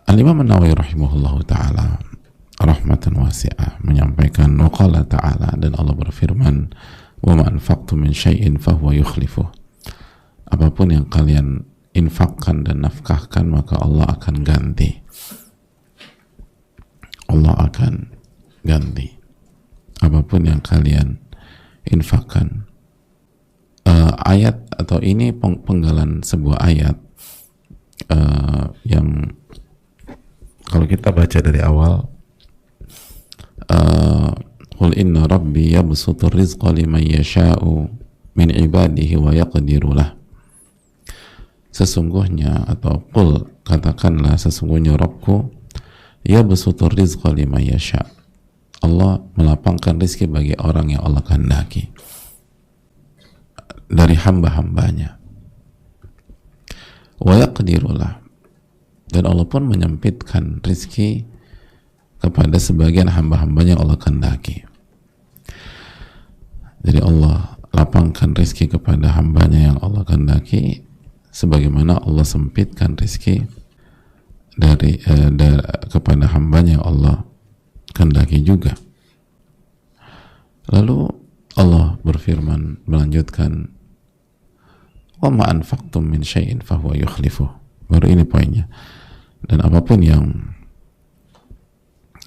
Al-Imam An-Nawawi rahimahullahu ta'ala rahmatan wasi'ah menyampaikan waqala ta'ala, dan Allah berfirman, wa ma anfaqtum min syai'in fahuwa yukhlifuh. Apapun yang kalian infakkan dan nafkahkan, maka Allah akan ganti. Allah akan ganti apapun yang kalian infakkan. Ayat atau ini penggalan sebuah ayat yang kalau kita baca dari awal, qul inna rabbi yabsutur rizqa liman yasha'u min ibadihi wa yaqdiru lah. Sesungguhnya, atau qul, katakanlah, sesungguhnya Rabbku yabsutur rizqa liman yasha', Allah melapangkan rizki bagi orang yang Allah kehendaki dari hamba-hambanya, wa yaqdiru lah, dan Allah pun menyempitkan rizki kepada sebagian hamba-hambanya yang Allah kehendaki. Jadi Allah lapangkan rizki kepada hambanya yang Allah kehendaki, sebagaimana Allah sempitkan rizki kepada hambanya yang Allah kehendaki juga. Lalu Allah berfirman, melanjutkan, wa ma anfaqtum min syai'in fahuwa yukhlifuh. Baru ini poinnya. Dan apapun yang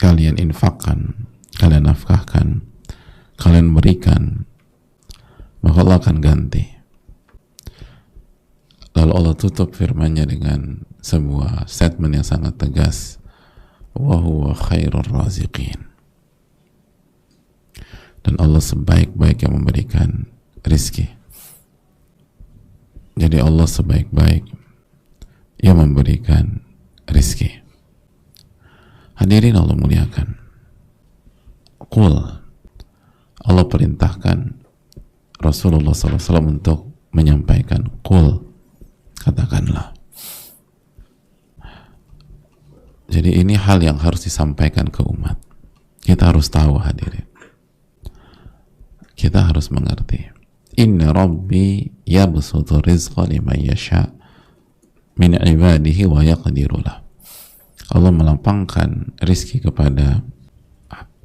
kalian infakkan, kalian nafkahkan, kalian berikan, maka Allah akan ganti. Lalu Allah tutup firman-Nya dengan sebuah statement yang sangat tegas, wa huwa khairur raziqin. Dan Allah sebaik-baik yang memberikan rizki. Jadi Allah sebaik-baik yang memberikan rizki. Hadirin Allah muliakan, qul, Allah perintahkan Rasulullah SAW untuk menyampaikan, qul, katakanlah. Jadi ini hal yang harus disampaikan ke umat. Kita harus tahu, hadirin, kita harus mengerti, inna rabbi yabsutu rizqa liman yasha' min ibadihi wa yaqdiru lah. Allah melapangkan rizki kepada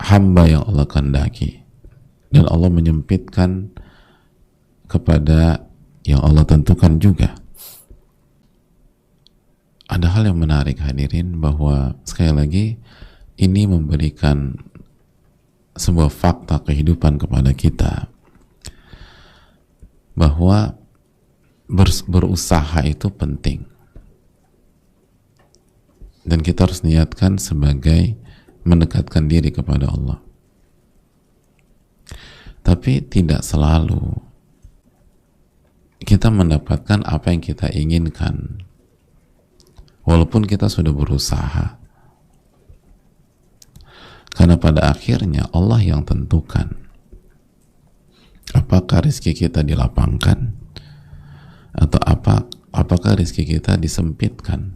hamba yang Allah kehendaki, dan Allah menyempitkan kepada yang Allah tentukan juga. Ada hal yang menarik, hadirin, bahwa sekali lagi ini memberikan sebuah fakta kehidupan kepada kita, bahwa berusaha itu penting, dan kita harus niatkan sebagai mendekatkan diri kepada Allah. Tapi tidak selalu kita mendapatkan apa yang kita inginkan walaupun kita sudah berusaha, karena pada akhirnya Allah yang tentukan apakah rezeki kita dilapangkan atau apakah rezeki kita disempitkan.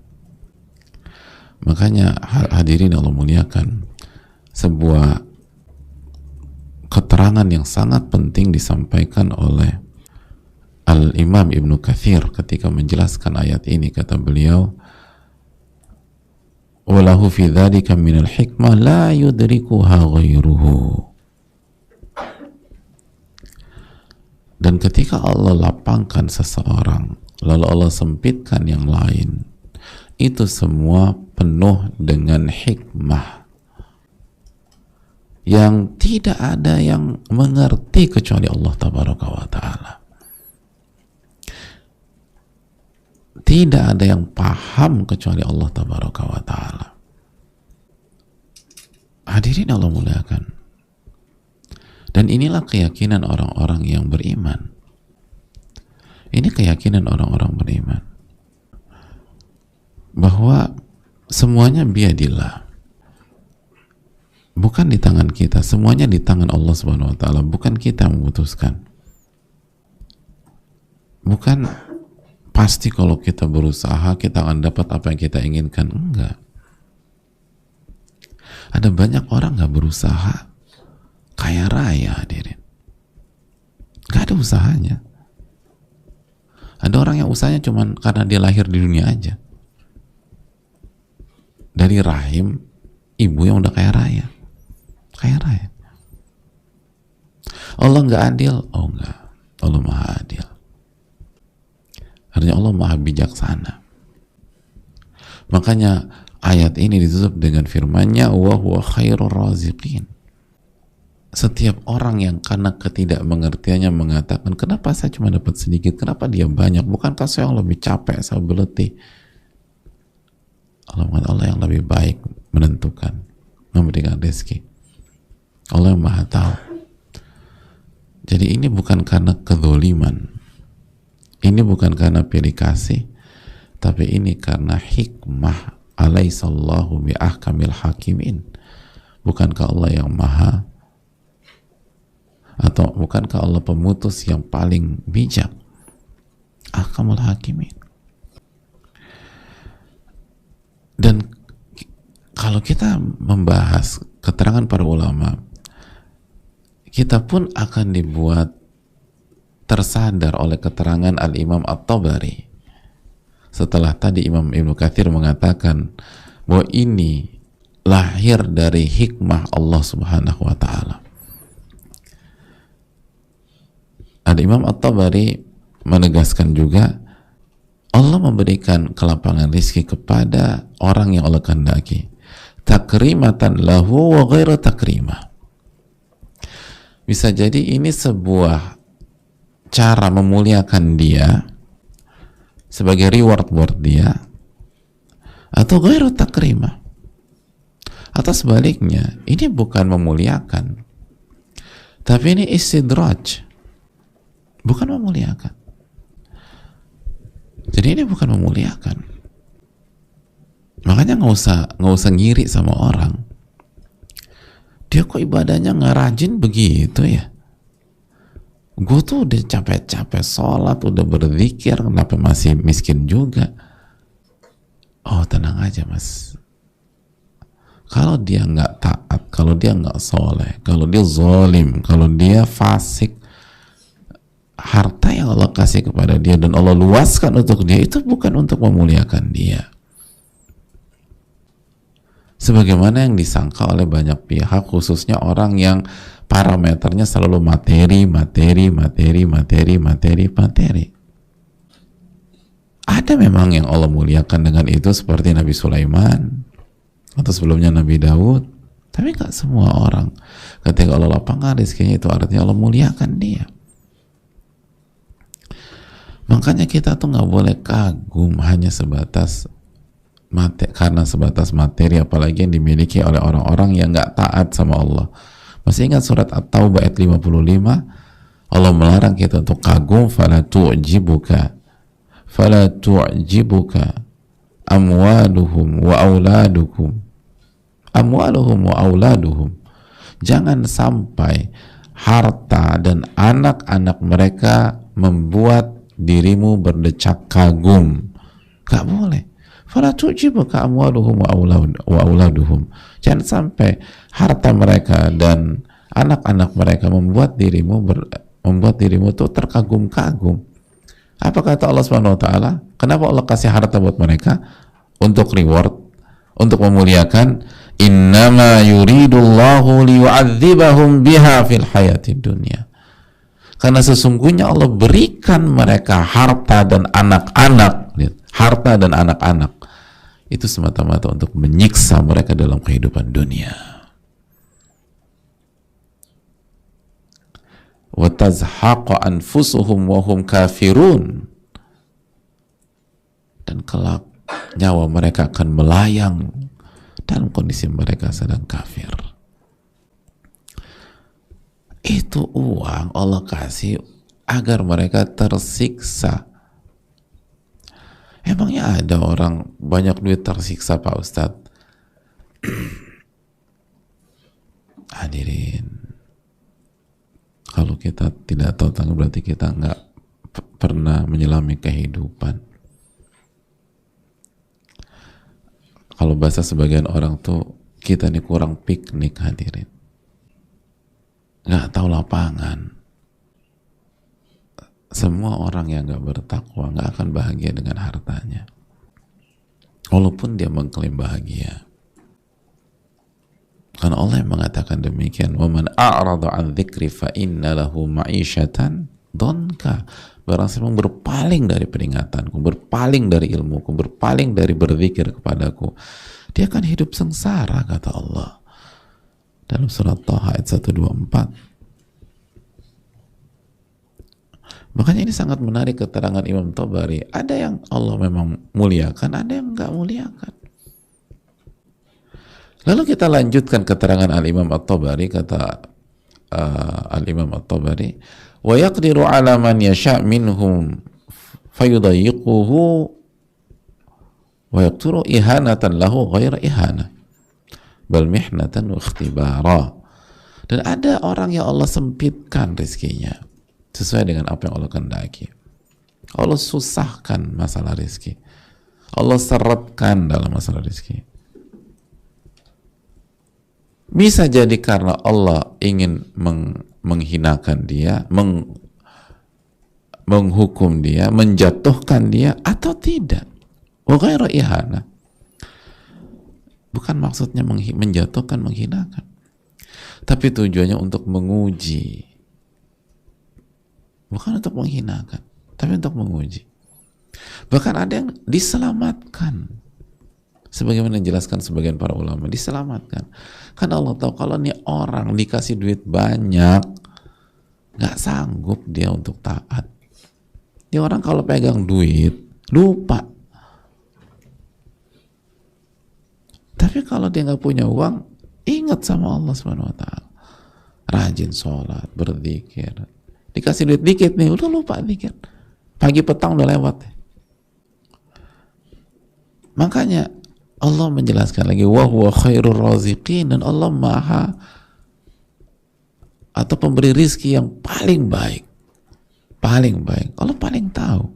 Makanya hadirin Allah muliakan, sebuah keterangan yang sangat penting disampaikan oleh Al-Imam Ibnu Katsir ketika menjelaskan ayat ini. Kata beliau, walahu fi dzalika minal hikmah la yudrikuha ghairuhu. Dan ketika Allah lapangkan seseorang, lalu Allah sempitkan yang lain, itu semua penuh dengan hikmah yang tidak ada yang mengerti kecuali Allah Tabaraka wa Ta'ala. Tidak ada yang paham kecuali Allah Tabaraka wa Ta'ala. Hadirin Allah muliakan, dan inilah keyakinan orang-orang yang beriman. Ini keyakinan orang-orang beriman, bahwa semuanya biadillah, bukan di tangan kita, semuanya di tangan Allah Subhanahu wa Ta'ala. Bukan kita memutuskan, bukan pasti kalau kita berusaha kita akan dapat apa yang kita inginkan. Enggak. Ada banyak orang gak berusaha kaya raya, hadirin, gak ada usahanya. Ada orang yang usahanya cuma karena dia lahir di dunia aja, dari rahim ibu yang udah kaya raya. Kaya raya. Allah nggak adil? Oh enggak. Allah maha adil. Artinya Allah maha bijaksana. Makanya ayat ini ditutup dengan firman-Nya, wa huwa khairur raziqin. Setiap orang yang karena ketidakmengertiannya mengatakan, kenapa saya cuma dapat sedikit, kenapa dia banyak, bukankah saya yang lebih capek, saya berletih? Allah yang lebih baik menentukan, memberikan rezeki. Allah yang maha tahu. Jadi ini bukan karena kezaliman, ini bukan karena pilih kasih, tapi ini karena hikmah. Alaihissallahu bi'ahkamil hakimin. Bukankah Allah yang maha, atau bukankah Allah pemutus yang paling bijak? Ahkamul hakimin. Dan kalau kita membahas keterangan para ulama, kita pun akan dibuat tersadar oleh keterangan Al-Imam At-Tabari. Setelah tadi Imam Ibnu Katsir mengatakan bahwa ini lahir dari hikmah Allah Subhanahu wa ta'ala. Al-Imam At-Tabari menegaskan juga, Allah memberikan kelapangan rizki kepada orang yang Allah kehendaki, takrimatan lahu wa ghairu takrimah. Bisa jadi ini sebuah cara memuliakan dia sebagai reward buat dia, atau ghairu takrimah, atau sebaliknya ini bukan memuliakan tapi ini istidraj, bukan memuliakan. Jadi ini bukan memuliakan. Makanya nggak usah ngiri sama orang. Dia kok ibadahnya nggak rajin begitu ya? Gue tuh udah capek-capek sholat, udah berzikir, kenapa masih miskin juga? Oh tenang aja mas. Kalau dia nggak taat, kalau dia nggak soleh, kalau dia zalim, kalau dia fasik, harta yang Allah kasih kepada dia dan Allah luaskan untuk dia itu bukan untuk memuliakan dia. Sebagaimana yang disangka oleh banyak pihak, khususnya orang yang parameternya selalu materi. Ada memang yang Allah muliakan dengan itu, seperti Nabi Sulaiman atau sebelumnya Nabi Daud, tapi nggak semua orang. Ketika Allah lapangkan rezekinya, itu artinya Allah muliakan dia. Makanya kita tuh nggak boleh kagum hanya sebatas karena sebatas materi, apalagi yang dimiliki oleh orang-orang yang nggak taat sama Allah. Masih ingat surat At-Taubah ayat 55? Allah melarang kita untuk kagum. Fala tu'jibuka amwaluhum wa auladuhum. Jangan sampai harta dan anak-anak mereka membuat dirimu berdecak kagum. Gak boleh. Fala tu'jibuka amwaluhum wa auladuhum. Jangan sampai harta mereka dan anak-anak mereka membuat dirimu tuh terkagum-kagum. Apa kata Allah Subhanahu wa taala? Kenapa Allah kasih harta buat mereka? Untuk reward, untuk memuliakan. Innama yuridullahu liyu'adzibahum biha fil hayatid dunya. Karena sesungguhnya Allah berikan mereka harta dan anak-anak. Harta dan anak-anak itu semata-mata untuk menyiksa mereka dalam kehidupan dunia. Wa tazhaqa anfusuhum wa hum kafirun. Dan kelak nyawa mereka akan melayang dalam kondisi mereka sedang kafir. Itu uang Allah kasih agar mereka tersiksa. Emangnya ada orang banyak duit tersiksa Pak Ustadz? Hadirin, kalau kita tidak tahu tentang, berarti kita nggak pernah menyelami kehidupan. Kalau bahasa sebagian orang tuh, kita ini kurang piknik hadirin, nggak tahu lapangan. Semua orang yang nggak bertakwa nggak akan bahagia dengan hartanya, walaupun dia mengklaim bahagia. Karena Allah yang mengatakan demikian, wa man a'rada an dzikri fa inna lahu ma'isyatan donka. Barang siapa yang berpaling dari peringatanku, berpaling dari ilmuku, berpaling dari berzikir kepadaku, dia akan hidup sengsara, kata Allah dalam surat Thaha ayat 124. Makanya ini sangat menarik keterangan Imam Tabari. Ada yang Allah memang muliakan, ada yang enggak muliakan. Lalu kita lanjutkan keterangan Al-Imam At-Tabari, kata Al-Imam At-Tabari, wa yaqdiru ala man yasha' minhum fayudayyiquhu wa yaqturu ihanatan lahu ghaira ihana bal mihnatan wa ikhtibara. Dan ada orang yang Allah sempitkan rezekinya sesuai dengan apa yang Allah kehendaki. Allah susahkan masalah rezeki, Allah seretkan dalam masalah rezeki. Bisa jadi karena Allah ingin menghinakan dia, menghukum dia, menjatuhkan dia, atau tidak. Wa ghairu ihana. Bukan maksudnya menjatuhkan, menghinakan, tapi tujuannya untuk menguji. Bukan untuk menghinakan, tapi untuk menguji. Bahkan ada yang diselamatkan, sebagaimana dijelaskan sebagian para ulama, diselamatkan karena Allah tahu kalau nih orang dikasih duit banyak nggak sanggup dia untuk taat. Ini orang kalau pegang duit lupa, tapi kalau dia nggak punya uang ingat sama Allah Subhanahu Wa Taala, rajin sholat, berzikir. Dikasih duit dikit nih udah lupa zikir, pagi petang udah lewat. Makanya Allah menjelaskan lagi, wa huwa khairur raziqin, dan Allah maha atau pemberi rizki yang paling baik. Paling baik, Allah paling tahu.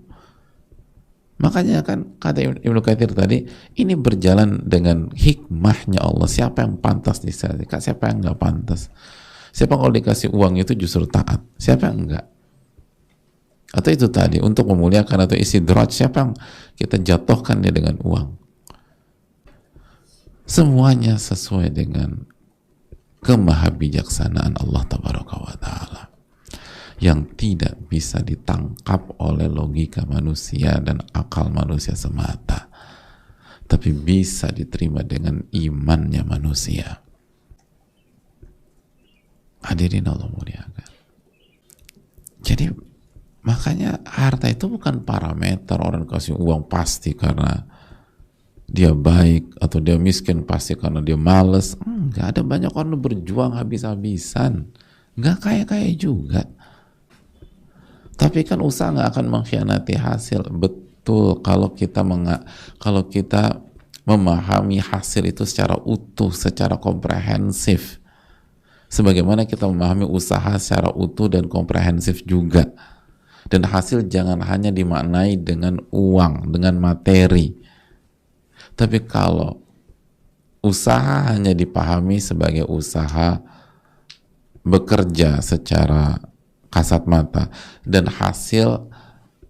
Makanya kan kata Ibnu Katsir tadi, ini berjalan dengan hikmahnya Allah. Siapa yang pantas disadikan, siapa yang nggak pantas. Siapa kalau dikasih uang itu justru taat, siapa yang enggak. Atau itu tadi, untuk memuliakan atau istidraj, siapa yang kita jatuhkan dia dengan uang. Semuanya sesuai dengan kemahabijaksanaan Allah Tabaraka wa Ta'ala yang tidak bisa ditangkap oleh logika manusia dan akal manusia semata, tapi bisa diterima dengan imannya manusia. Hadirin Allah muliakan. Jadi makanya harta itu bukan parameter orang kasih uang pasti karena dia baik, atau dia miskin pasti karena dia males. Enggak, ada banyak orang berjuang habis-habisan nggak kaya-kaya juga, tapi kan usaha nggak akan mengkhianati hasil. Betul, kalau kita memahami hasil itu secara utuh, secara komprehensif, sebagaimana kita memahami usaha secara utuh dan komprehensif juga. Dan hasil jangan hanya dimaknai dengan uang, dengan materi. Tapi kalau usaha hanya dipahami sebagai usaha bekerja secara kasat mata, dan hasil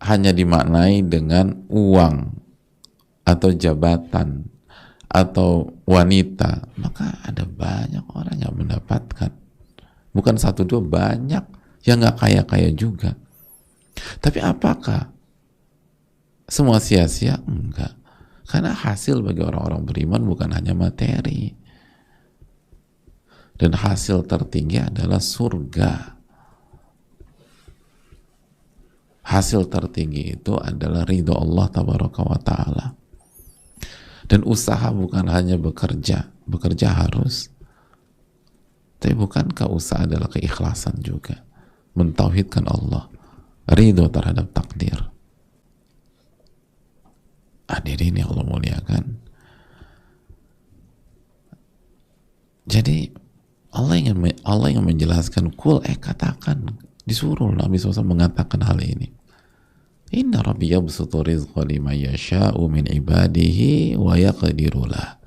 hanya dimaknai dengan uang atau jabatan atau wanita, maka ada banyak orang yang mendapatkan. Bukan satu dua, banyak yang nggak kaya-kaya juga. Tapi apakah semua sia-sia? Enggak. Karena hasil bagi orang-orang beriman bukan hanya materi. Dan hasil tertinggi adalah surga. Hasil tertinggi itu adalah ridho Allah Tabaraka wa Ta'ala. Dan usaha bukan hanya bekerja harus, tapi bukankah usaha adalah keikhlasan juga, mentauhidkan Allah, ridho terhadap takdir. Hadirin yang Allah muliakan. Jadi Allah yang menjelaskan, katakan, disuruh Nabi SAW mengatakan hal ini. Inna Rabbi yabsutu rizqa liman yasha'u min ibadihi wa yaqdiru lah.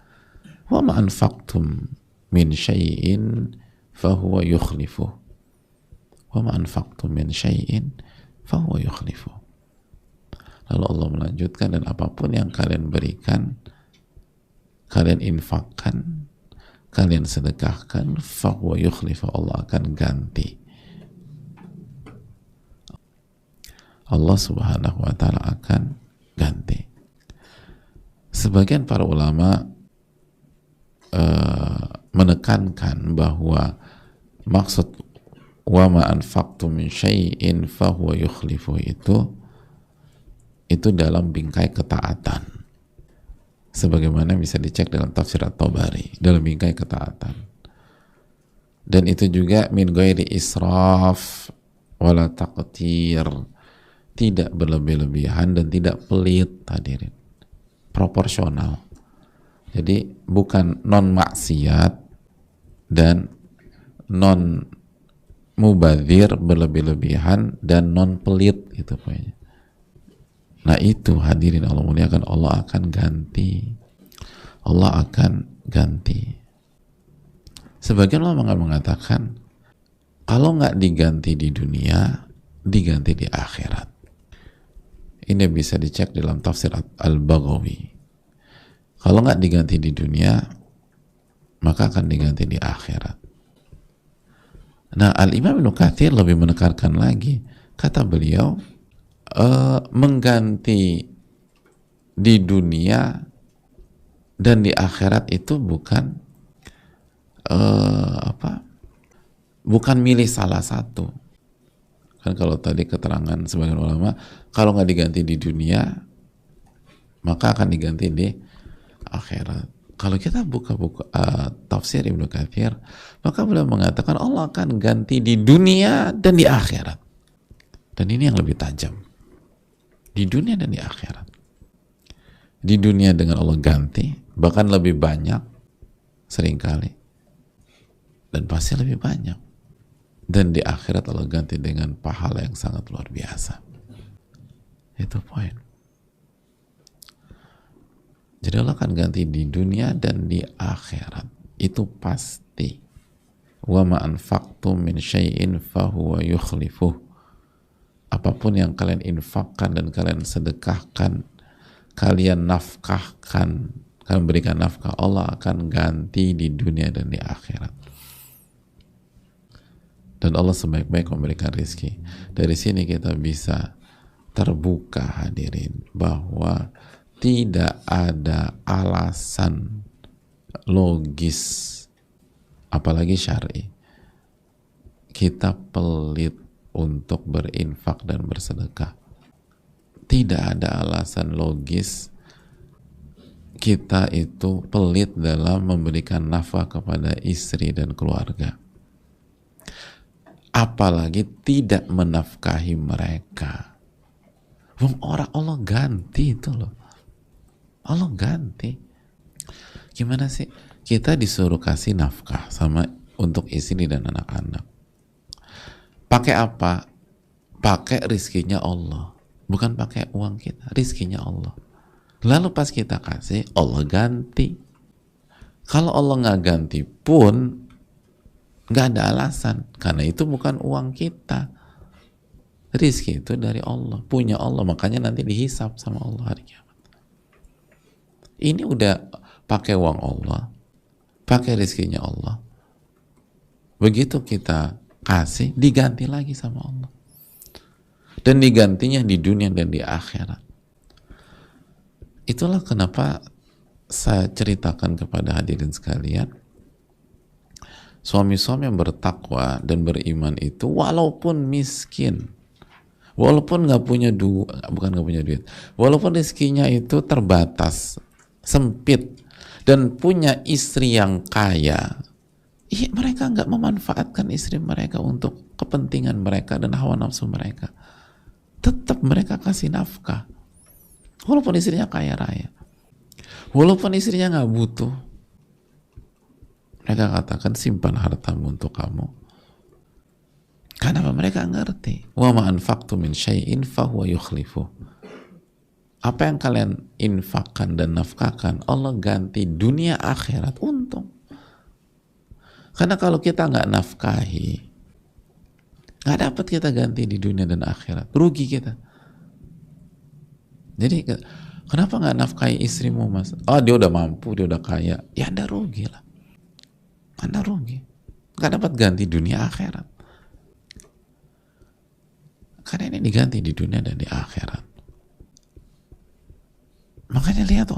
Wa ma anfaqtum min syai'in fahuwa yukhlifuh. Wa ma anfaqtum min syai'in fahuwa yukhlifuh. Lalu Allah melanjutkan, dan apapun yang kalian berikan, kalian infakkan, kalian sedekahkan, fahuwa yukhlifu, Allah akan ganti. Allah subhanahu wa ta'ala akan ganti. Sebagian para ulama menekankan bahwa maksud wa ma anfaqtum min syai'in fahuwa yukhlifu itu dalam bingkai ketaatan, sebagaimana bisa dicek dalam tafsir At-Tabari, dalam bingkai ketaatan. Dan itu juga min ghairi israf wala taqtir, tidak berlebih-lebihan dan tidak pelit, hadirin, proporsional. Jadi bukan non maksiat dan non mubadzir berlebih-lebihan dan non pelit, itu poinnya. Nah itu hadirin Allah muliakan, Allah akan ganti. Allah akan ganti. Sebagian ulama mengatakan kalau nggak diganti di dunia, diganti di akhirat. Ini bisa dicek dalam tafsir Al-Baghawi. Kalau nggak diganti di dunia, maka akan diganti di akhirat. Nah, Al-Imam Ibnu Katsir lebih menekankan lagi. Kata beliau, mengganti di dunia dan di akhirat itu bukan bukan milih salah satu. Kan kalau tadi keterangan sebagian ulama, kalau nggak diganti di dunia, maka akan diganti di akhirat. Kalau kita buka tafsir Ibnu Katsir, maka beliau mengatakan Allah akan ganti di dunia dan di akhirat. Dan ini yang lebih tajam. Di dunia dan di akhirat. Di dunia dengan Allah ganti, bahkan lebih banyak seringkali. Dan pasti lebih banyak. Dan di akhirat Allah ganti dengan pahala yang sangat luar biasa. Itu poin. Jadi Allah akan ganti di dunia dan di akhirat. Itu pasti. Wa ma anfaqtum min syai'in fahuwa yukhlifuh. Apapun yang kalian infakkan dan kalian sedekahkan, kalian nafkahkan, kalian berikan nafkah, Allah akan ganti di dunia dan di akhirat. Dan Allah sebaik-baik memberikan rizki. Dari sini kita bisa terbuka, hadirin, bahwa tidak ada alasan logis, apalagi syar'i, kita pelit untuk berinfak dan bersedekah. Tidak ada alasan logis kita itu pelit dalam memberikan nafkah kepada istri dan keluarga. Apalagi tidak menafkahi mereka. Orang Allah ganti itu loh. Allah ganti. Gimana sih? Kita disuruh kasih nafkah sama untuk istri dan anak-anak. Pakai apa? Pakai rizkinya Allah. Bukan pakai uang kita. Rizkinya Allah. Lalu pas kita kasih, Allah ganti. Kalau Allah nggak ganti pun, nggak ada alasan. Karena itu bukan uang kita. Rizki itu dari Allah. Punya Allah. Makanya nanti dihisap sama Allah hari kiamat. Ini udah pakai uang Allah, pakai rizkinya Allah. Begitu kita kasih, diganti lagi sama Allah. Dan digantinya di dunia dan di akhirat. Itulah kenapa saya ceritakan kepada hadirin sekalian, suami-suami yang bertakwa dan beriman itu walaupun miskin, walaupun nggak punya duit, walaupun rezekinya itu terbatas, sempit, dan punya istri yang kaya, mereka nggak memanfaatkan istri mereka untuk kepentingan mereka dan hawa nafsu mereka. Tetap mereka kasih nafkah, walaupun istrinya kaya raya, walaupun istrinya nggak butuh. Mereka katakan simpan hartamu untuk kamu. Karena mereka ngerti. Wa ma anfaqtu min syai'in fahuwa yukhlifuh. Apa yang kalian infakkan dan nafkahkan, Allah ganti dunia akhirat, untung. Karena kalau kita nggak nafkahi, nggak dapat kita ganti di dunia dan akhirat, rugi kita. Jadi kenapa nggak nafkahi istrimu, mas? Oh, dia udah mampu, dia udah kaya, ya Anda rugi lah. Anda rugi, nggak dapat ganti dunia akhirat, karena ini diganti di dunia dan di akhirat. Makanya lihat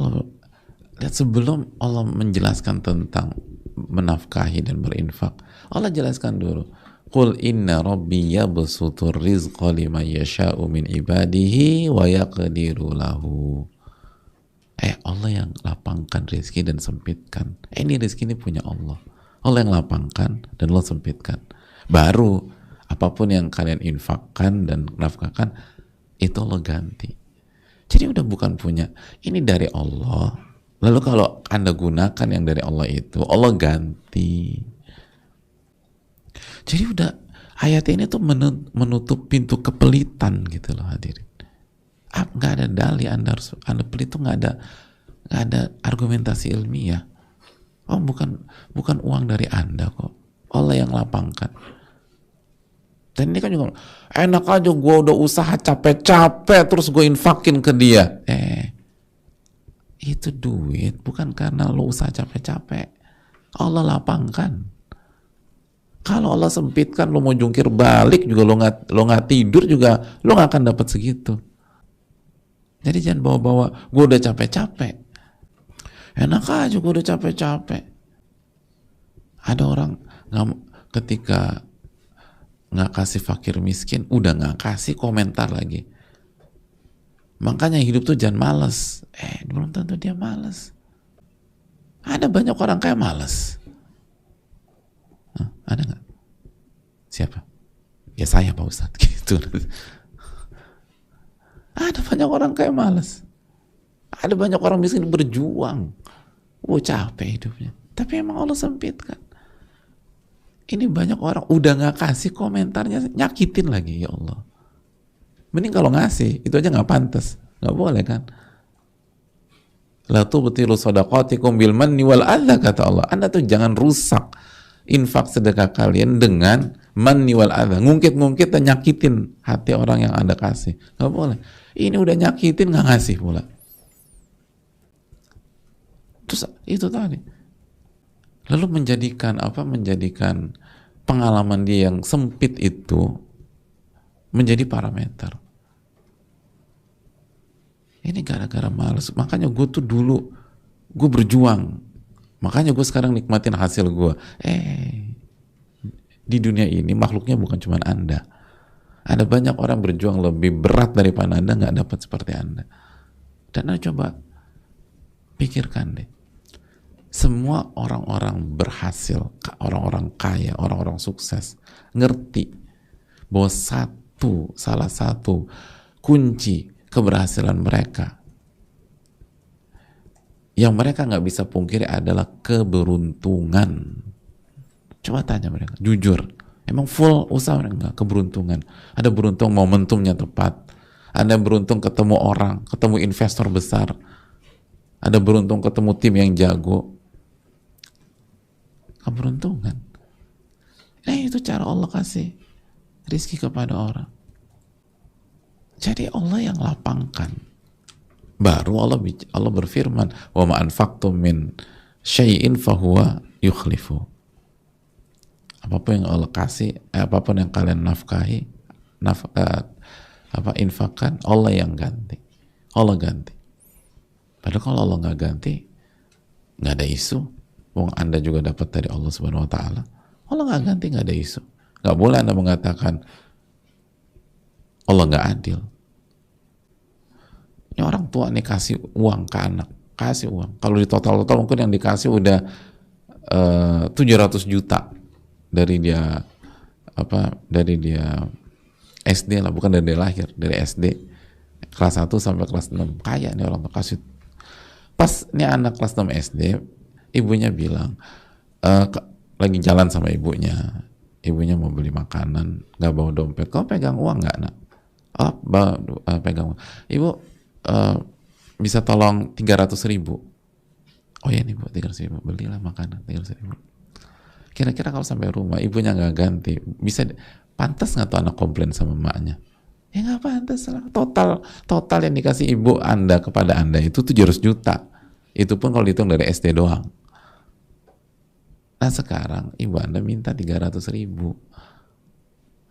sebelum Allah menjelaskan tentang menafkahi dan berinfak, Allah jelaskan dulu, qul inna rabbi yabsutur rizqa liman yasha'u min ibadihi wa yaqdiru lahu. Allah yang lapangkan rezeki dan sempitkan. Ini rezeki ini punya Allah. Allah yang lapangkan dan Allah sempitkan. Baru apapun yang kalian infakkan dan nafkahkan, itu Allah ganti. Jadi udah bukan punya, ini dari Allah. Lalu kalau Anda gunakan yang dari Allah itu, Allah ganti. Jadi udah, ayat ini tuh menutup pintu kepelitan gitu loh hadirin. Nggak ada dalih Anda pelit, tuh nggak ada argumentasi ilmiah. Bukan uang dari Anda kok, Allah yang lapangkan. Dan ini kan juga enak aja, gue udah usaha capek-capek terus gue infakin ke dia. Itu duit bukan karena lo usaha capek-capek, Allah lapangkan. Kalau Allah sempitkan, lo mau jungkir balik juga, lo nggak tidur juga lo nggak akan dapat segitu. Jadi jangan bawa-bawa gue udah capek-capek. Enak aja gue udah capek-capek. Ada orang ketika nggak kasih fakir miskin, udah nggak kasih, komentar lagi. Makanya hidup tuh jangan malas. Belum tentu dia malas. Ada banyak orang kayak malas. Ada nggak? Siapa? Ya saya Pak Ustadz gitu. Ada banyak orang kayak malas. Ada banyak orang miskin berjuang. Capek hidupnya. Tapi emang Allah sempitkan. Ini banyak orang udah nggak kasih, komentarnya nyakitin lagi, ya Allah. Mending kalau ngasih, itu aja nggak pantas, nggak boleh kan? La tubtilu shadaqatikum bil manni wal adza, kata Allah. Anda tuh jangan rusak infak sedekah kalian dengan manni wal adza, ngungkit-ngungkit dan nyakitin hati orang yang Anda kasih. Nggak boleh. Ini udah nyakitin nggak ngasih pula. Terus itu tadi. Lalu menjadikan pengalaman dia yang sempit itu menjadi parameter. Ini gara-gara malas. Makanya gue tuh dulu gue berjuang. Makanya gue sekarang nikmatin hasil gue. Di dunia ini makhluknya bukan cuma Anda. Ada banyak orang berjuang lebih berat daripada Anda, nggak dapat seperti Anda. Dan Anda coba pikirkan deh. Semua orang-orang berhasil, orang-orang kaya, orang-orang sukses, ngerti bahwa salah satu kunci keberhasilan mereka yang mereka nggak bisa pungkiri adalah keberuntungan. Coba tanya mereka, jujur, emang full usaha mereka? Nggak, keberuntungan. Ada beruntung momentumnya tepat, ada beruntung ketemu orang, ketemu investor besar, ada beruntung ketemu tim yang jago. Keberuntungan. Itu cara Allah kasih rizki kepada orang. Jadi Allah yang lapangkan. Baru Allah berfirman, wa ma anfaqtum min syai'in fahuwa yukhlifu. Apapun yang Allah kasih, apapun yang kalian nafkahi, infakkan, Allah yang ganti. Allah ganti. Padahal kalau Allah nggak ganti, nggak ada isu. Wong Anda juga dapat dari Allah Subhanahu Wa Taala. Allah nggak ganti, nggak ada isu. Nggak boleh Anda mengatakan Allah nggak adil. Ini orang tua nih kasih uang ke anak, kasih uang. Kalau di total mungkin yang dikasih udah 700 juta dari dia SD lah, bukan dari dia lahir, dari SD kelas 1 sampai kelas 6. Kaya nih orang tua kasih. Pas nih anak kelas 6 SD, ibunya bilang, lagi jalan sama ibunya mau beli makanan, nggak bawa dompet. Kau pegang uang nggak, nak? Pegang uang. Ibu, bisa tolong 300.000? Oh ya nih Bu, 300.000, belilah makanan 300.000. Kira-kira kalau sampai rumah ibunya nggak ganti, pantas nggak tuh anak komplain sama emaknya? Ya nggak pantas lah. Total yang dikasih ibu Anda kepada Anda itu 700 juta. Itu pun kalau dihitung dari SD doang. Nah sekarang ibu anda minta 300.000,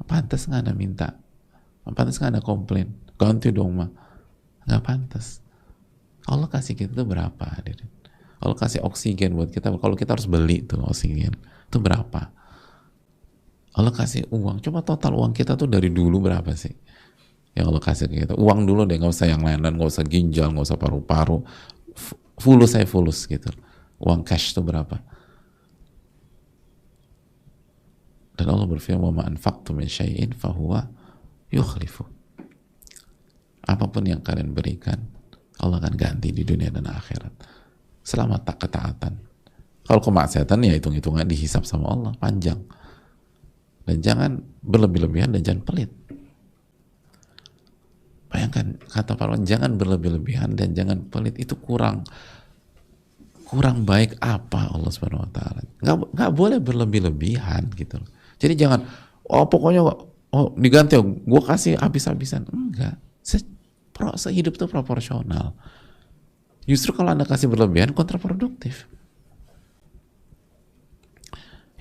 pantas nggak anda minta? Pantas nggak anda komplain? Ganti dong mah, nggak pantas. Allah kasih kita tuh berapa, hadirin? Allah kasih oksigen buat kita, kalau kita harus beli tuh oksigen, itu berapa? Allah kasih uang, coba total uang kita tuh dari dulu berapa sih yang Allah kasih ke kita? Uang dulu deh, nggak usah yang lain-lain, nggak usah ginjal, nggak usah paru-paru, fulus saya fulus gitu. Uang cash tuh berapa? Dan Allah berfirman, wa ma anfaqtum min syai'in fahuwa yukhlifu. Apapun yang kalian berikan, Allah akan ganti di dunia dan akhirat. Selama tak ketaatan. Kalau kemaksiatan ya hitung-hitungan dihisap sama Allah, panjang. Dan jangan berlebih-lebihan dan jangan pelit. Bayangkan kata Firman, jangan berlebih-lebihan dan jangan pelit. Itu kurang baik apa Allah Subhanahu Wa Taala. Nggak boleh berlebih-lebihan gitu. Jadi jangan pokoknya diganti gue kasih habis-habisan. Enggak. Sehidup itu proporsional. Justru kalau anda kasih berlebihan kontraproduktif.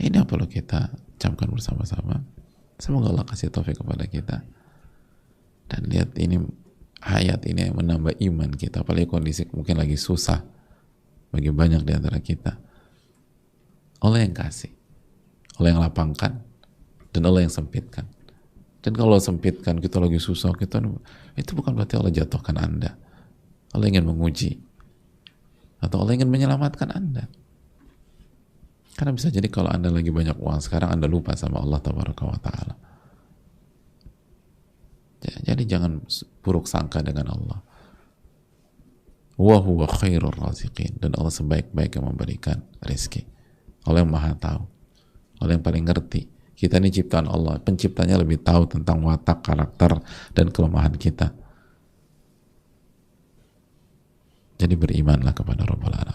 Ini yang perlu kita camkan bersama-sama. Semoga Allah kasih taufik kepada kita. Dan lihat ini, ayat ini yang menambah iman kita, apalagi kondisi mungkin lagi susah bagi banyak di antara kita. Allah yang kasih, Allah yang lapangkan, dan Allah yang sempitkan. Dan kalau sempitkan, kita lagi susah, itu bukan berarti Allah jatuhkan Anda. Allah ingin menguji, atau Allah ingin menyelamatkan Anda. Karena bisa jadi kalau Anda lagi banyak uang sekarang, Anda lupa sama Allah Tabaraka wa Ta'ala. Jadi jangan buruk sangka dengan Allah. Wa huwa khairur raziqin. Dan Allah sebaik-baik yang memberikan rezeki. Allah yang maha tahu. Allah yang paling ngerti. Kita ini ciptaan Allah. Penciptanya lebih tahu tentang watak, karakter, dan kelemahan kita. Jadi berimanlah kepada Rabbul Alamin.